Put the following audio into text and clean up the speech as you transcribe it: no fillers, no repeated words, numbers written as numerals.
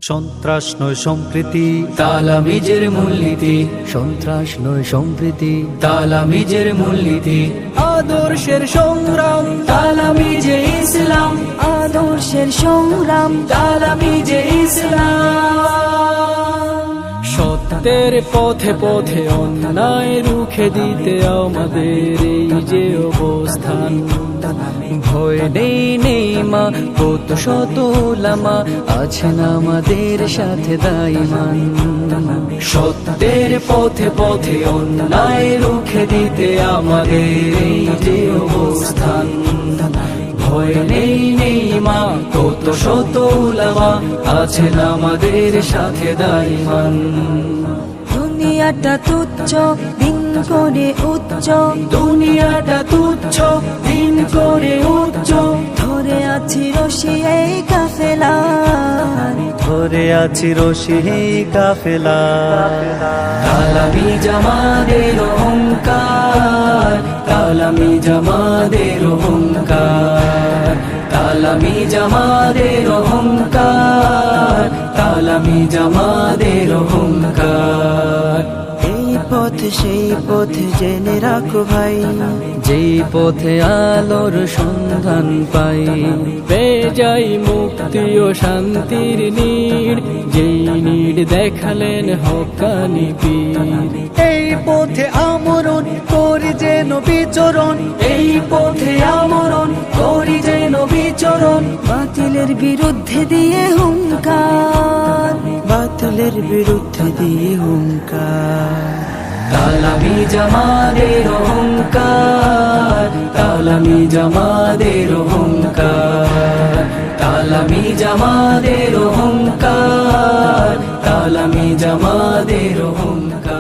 সন্ত্রাস নয় সম্প্রীতি, তালামিজের মূলনীতি। সন্ত্রাস নয় সম্প্রীতি, তালামিজের মূলনীতি। আদর্শের সংগ্রাম, তালামিজে ইসলাম। আদর্শের সংগ্রাম, তালামিজে ইসলাম। সত্যের পথে পথে অন্যায় রুখে দিতে আমাদের এই যে অবস্থান। ভয় নেই মা, কত শত উলামা আছেন আমাদের সাথে দাইমান। সত্যের পথে পথে অন্যায় রুখে দিতে আমাদের এই যে অবস্থান। ভয় নেই মা, কত শত উলামা আছেন আমাদের সাথে দাইমান। দুনিয়াটা তুচ্ছ, দিন করে উচ্চ। দুনিয়াটা তুচ্ছ, দিন করে উচ্চ। ধরে আছি রশি এই কাফেলার, ধরে আছি রশি কাফেলা। তালামি জামাদের অহংকার, তালামি জামাদের অহংকার। তালামি জামাদের অহংকার, তালামি জামাদের অহংকার। এই পথ সেই পথে জেনে রাখো ভাই, যেই পথে আলোর সন্ধান পাই। পেয়ে যাই মুক্তি ও শান্তির নীড়, যেই নীড় দেখালেন হক্কানি পীর। এই পথে আমরণ করি যেন বিচরণ, এই পথে আমরণ করি যেন বিচরণ। বাতিলের বিরুদ্ধে দিয়ে হুঙ্কার, বাতিলের বিরুদ্ধে দিয়ে হুঙ্কার। তালামি জামাদের অহংকার, তালামি জামাদের অহংকার। তালামি জামাদের অহংকার, তালামি জামাদের অহংকার।